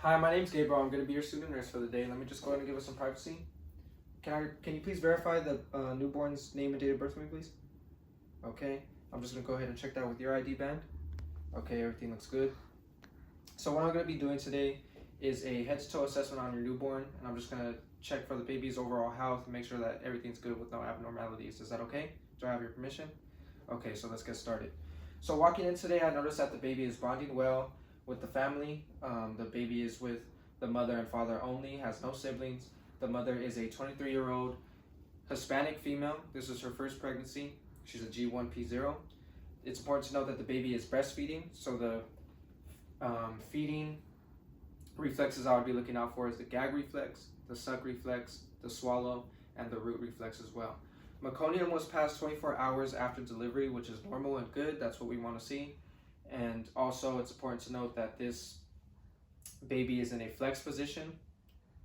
Hi, my name's Gabriel. I'm going to be your student nurse for the day. Let me just go ahead and give us some privacy. Can you please verify the newborn's name and date of birth for me, please? Okay. I'm just going to go ahead and check that with your ID band. Okay, everything looks good. So what I'm going to be doing today is a head-to-toe assessment on your newborn, and I'm just going to check for the baby's overall health and make sure that everything's good with no abnormalities. Is that okay? Do I have your permission? Okay, so let's get started. So walking in today, I noticed that the baby is bonding well with the family. The baby is with the mother and father only, has no siblings. The mother is a 23-year-old Hispanic female. This is her first pregnancy. She's a G1P0. It's important to note that the baby is breastfeeding, so the feeding reflexes I would be looking out for is the gag reflex, the suck reflex, the swallow, and the root reflex as well. Meconium was passed 24 hours after delivery, which is normal and good. That's what we want to see. And also, it's important to note that this baby is in a flex position.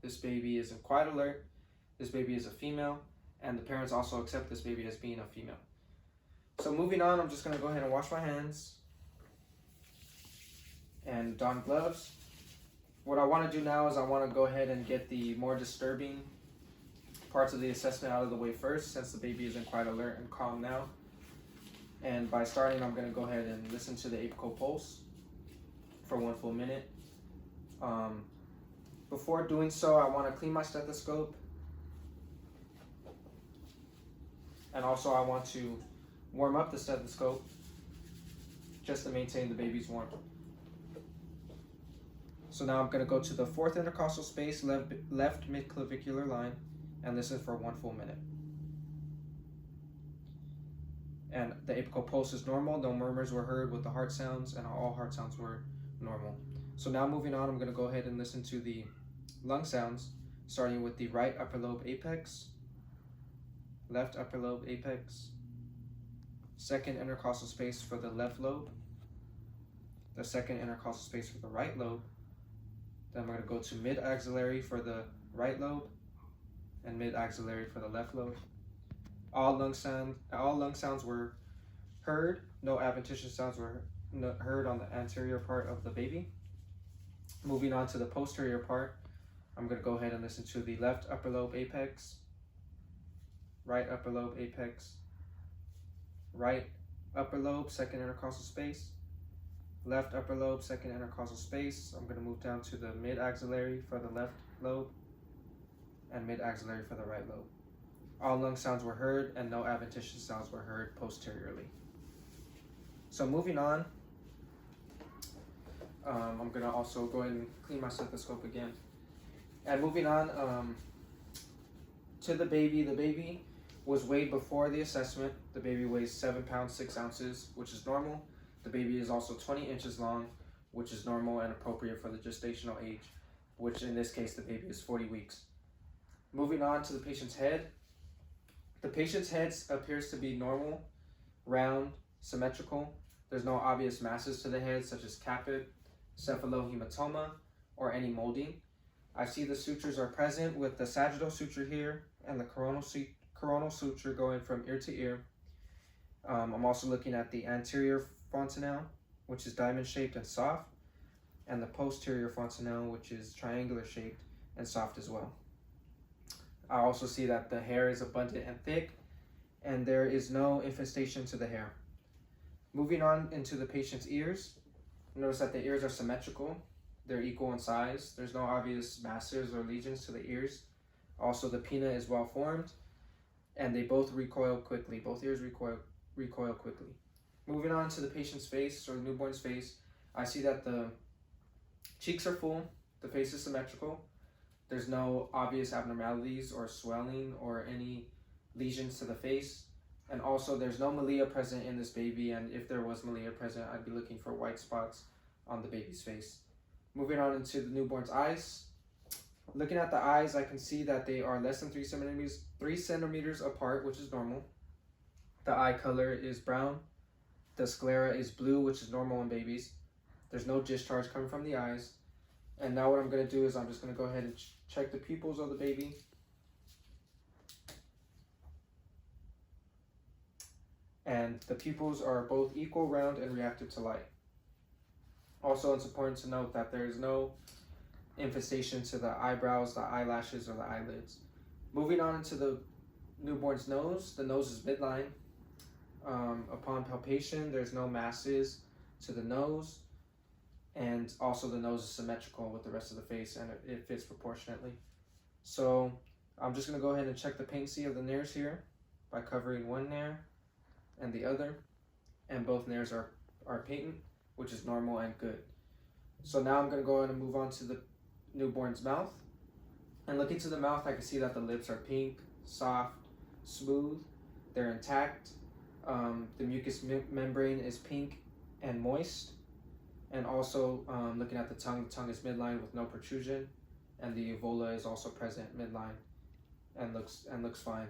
This baby is in quiet alert. This baby is a female, and the parents also accept this baby as being a female. So moving on, I'm just going to go ahead and wash my hands and don gloves. What I want to do now is I want to go ahead and get the more disturbing parts of the assessment out of the way first, since the baby is in quiet alert and calm now. And by starting, I'm going to go ahead and listen to the apical pulse for 1 full minute. Before doing so, I want to clean my stethoscope. And also I want to warm up the stethoscope just to maintain the baby's warmth. So now I'm going to go to the fourth intercostal space, left midclavicular line, and listen for 1 full minute. And the apical pulse is normal, no murmurs were heard with the heart sounds, and all heart sounds were normal. So now moving on, I'm going to go ahead and listen to the lung sounds, starting with the right upper lobe apex, left upper lobe apex, second intercostal space for the left lobe, the second intercostal space for the right lobe. Then I'm going to go to mid-axillary for the right lobe and mid-axillary for the left lobe. All lung sounds were heard. No adventitious sounds were heard on the anterior part of the baby. Moving on to the posterior part, I'm going to go ahead and listen to the left upper lobe apex, right upper lobe apex, right upper lobe, second intercostal space, left upper lobe, second intercostal space. I'm going to move down to the mid-axillary for the left lobe and mid-axillary for the right lobe. All lung sounds were heard and no adventitious sounds were heard posteriorly. So moving on, I'm going to also go ahead and clean my stethoscope again. And moving on to the baby was weighed before the assessment. The baby weighs 7 pounds 6 ounces, which is normal. The baby is also 20 inches long, which is normal and appropriate for the gestational age, which in this case the baby is 40 weeks. Moving on to the patient's head. The patient's head appears to be normal, round, symmetrical. There's no obvious masses to the head, such as caput, cephalohematoma, or any molding. I see the sutures are present with the sagittal suture here and the coronal suture going from ear to ear. I'm also looking at the anterior fontanelle, which is diamond shaped and soft, and the posterior fontanelle, which is triangular shaped and soft as well. I also see that the hair is abundant and thick, and there is no infestation to the hair. Moving on into the patient's ears, notice that the ears are symmetrical. They're equal in size. There's no obvious masses or lesions to the ears. Also, the pinna is well formed, and they both recoil quickly. Both ears recoil quickly. Moving on to the patient's face, or the newborn's face, I see that the cheeks are full, the face is symmetrical. There's no obvious abnormalities or swelling or any lesions to the face. And also, there's no malia present in this baby, and if there was malia present, I'd be looking for white spots on the baby's face. Moving on into the newborn's eyes. Looking at the eyes, I can see that they are less than 3 centimeters apart, which is normal. The eye color is brown. The sclera is blue, which is normal in babies. There's no discharge coming from the eyes. And now what I'm going to do is I'm just going to go ahead and check the pupils of the baby. And the pupils are both equal, round, and reactive to light. Also, it's important to note that there is no infestation to the eyebrows, the eyelashes, or the eyelids. Moving on into the newborn's nose. The nose is midline. Upon palpation, there's no masses to the nose, and also the nose is symmetrical with the rest of the face, and it fits proportionately. So I'm just going to go ahead and check the patency of the nares here by covering one nare and the other, and both nares are patent, which is normal and good. So now I'm going to go ahead and move on to the newborn's mouth. And looking to the mouth, I can see that the lips are pink, soft, smooth, they're intact. The mucous membrane is pink and moist. And also looking at the tongue is midline with no protrusion, and the uvula is also present midline and looks fine.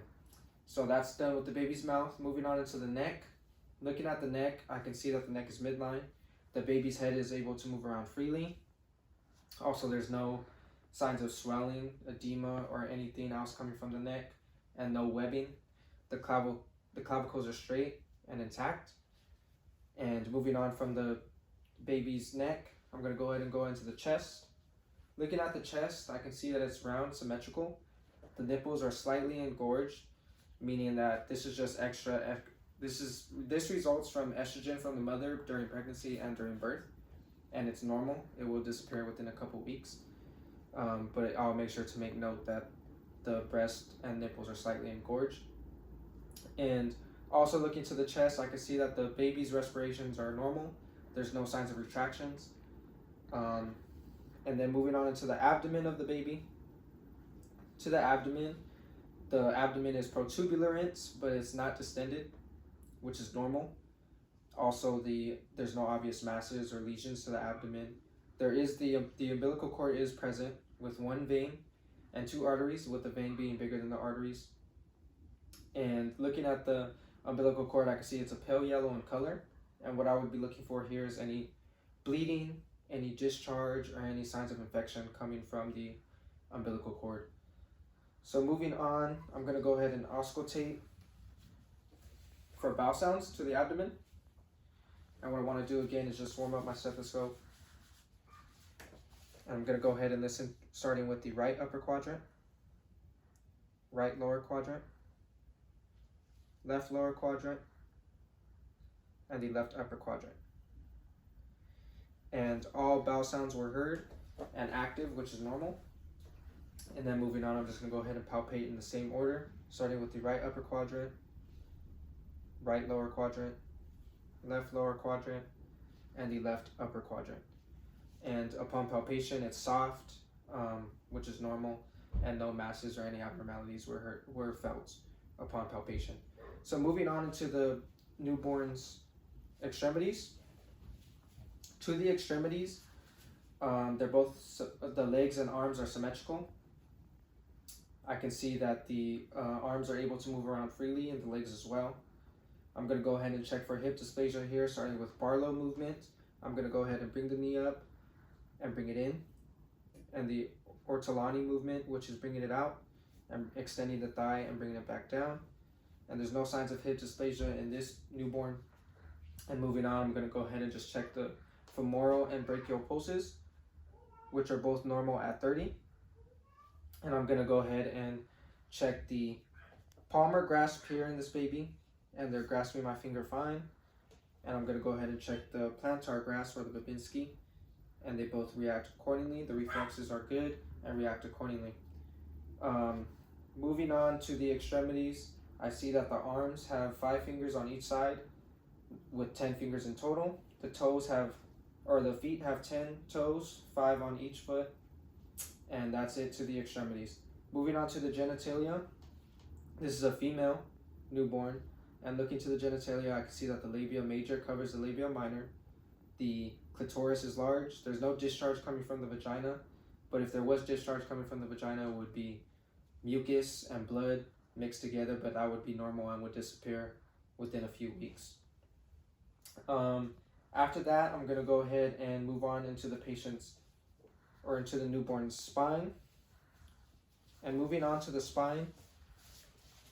So that's done with the baby's mouth. Moving on into the neck. Looking at the neck, I can see that the neck is midline. The baby's head is able to move around freely. Also, there's no signs of swelling, edema, or anything else coming from the neck, and no webbing. The clavicles are straight and intact. And moving on from the baby's neck, I'm going to go ahead and go into the chest. Looking at the chest, I can see that it's round, symmetrical. The nipples are slightly engorged, meaning that this is just extra. This results from estrogen from the mother during pregnancy and during birth, and it's normal. It will disappear within a couple weeks. But I'll make sure to make note that the breast and nipples are slightly engorged. And also looking to the chest, I can see that the baby's respirations are normal. There's no signs of retractions. And then moving on into the abdomen of the baby. To the abdomen is protuberant, but it's not distended, which is normal. Also, there's no obvious masses or lesions to the abdomen. There is the umbilical cord is present with one vein and two arteries, with the vein being bigger than the arteries. And looking at the umbilical cord, I can see it's a pale yellow in color. And what I would be looking for here is any bleeding, any discharge, or any signs of infection coming from the umbilical cord. So moving on, I'm going to go ahead and auscultate for bowel sounds to the abdomen. And what I want to do again is just warm up my stethoscope. And I'm going to go ahead and listen, starting with the right upper quadrant, right lower quadrant, left lower quadrant, and the left upper quadrant. And all bowel sounds were heard and active, which is normal. And then moving on, I'm just going to go ahead and palpate in the same order, starting with the right upper quadrant, right lower quadrant, left lower quadrant, and the left upper quadrant. And upon palpation, it's soft, which is normal, and no masses or any abnormalities were felt upon palpation. So moving on into the newborn's extremities. To the extremities, they're both, the legs and arms are symmetrical. I can see that the arms are able to move around freely, and the legs as well. I'm going to go ahead and check for hip dysplasia here, starting with Barlow movement. I'm going to go ahead and bring the knee up and bring it in, and the Ortolani movement, which is bringing it out and extending the thigh and bringing it back down. And there's no signs of hip dysplasia in this newborn. And moving on, I'm going to go ahead and just check the femoral and brachial pulses, which are both normal at 30. And I'm going to go ahead and check the palmar grasp here in this baby, and they're grasping my finger fine. And I'm going to go ahead and check the plantar grasp or the Babinski, and they both react accordingly. The reflexes are good and react accordingly. Moving on to the extremities, I see that the arms have 5 fingers on each side with 10 fingers in total. The feet have 10 toes, 5 on each foot, and that's it to the extremities. Moving on to the genitalia, this is a female newborn, and looking to the genitalia, I can see that the labia major covers the labia minor. The clitoris is large. There's no discharge coming from the vagina, but if there was discharge coming from the vagina, it would be mucus and blood mixed together, but that would be normal and would disappear within a few weeks. After that, I'm going to go ahead and move on into the into the newborn's spine. And moving on to the spine,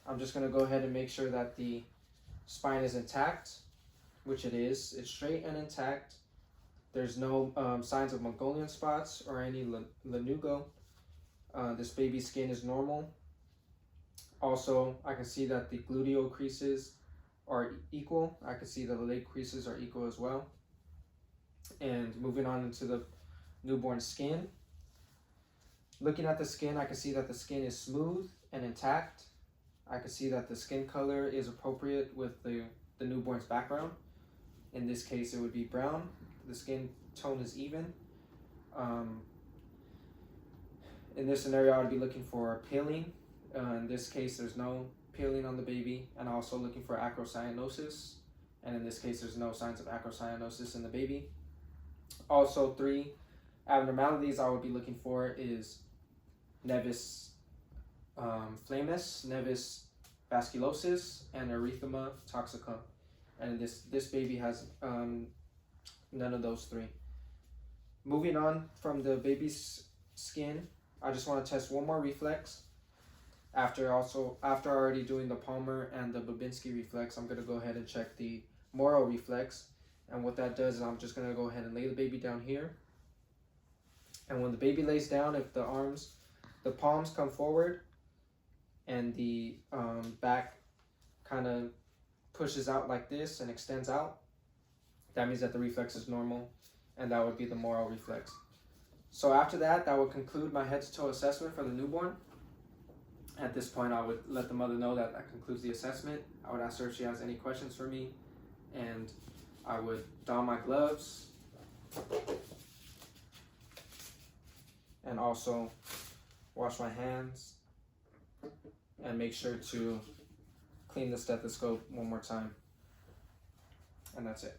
I'm just going to go ahead and make sure that the spine is intact, which it is. It's straight and intact. There's no signs of Mongolian spots or any lanugo. This baby's skin is normal. Also, I can see that the gluteal creases are equal. I can see that the leg creases are equal as well. And moving on into the newborn skin. Looking at the skin, I can see that the skin is smooth and intact. I can see that the skin color is appropriate with the newborn's background. In this case, it would be brown. The skin tone is even. In this scenario, I would be looking for paling. In this case, there's no paling on the baby, and also looking for acrocyanosis. And in this case, there's no signs of acrocyanosis in the baby. Also, 3 abnormalities I would be looking for is nevus flammis, nevus vasculosis, and erythema toxicum. And this baby has none of those 3. Moving on from the baby's skin, I just want to test one more reflex. After already doing the Palmer and the Babinski reflex, I'm going to go ahead and check the Moro reflex. And what that does is I'm just going to go ahead and lay the baby down here. And when the baby lays down, if the palms come forward and the back kind of pushes out like this and extends out, that means that the reflex is normal, and that would be the Moro reflex. So after that, that would conclude my head to toe assessment for the newborn. At this point, I would let the mother know that concludes the assessment. I would ask her if she has any questions for me, and I would don my gloves and also wash my hands and make sure to clean the stethoscope one more time. And that's it.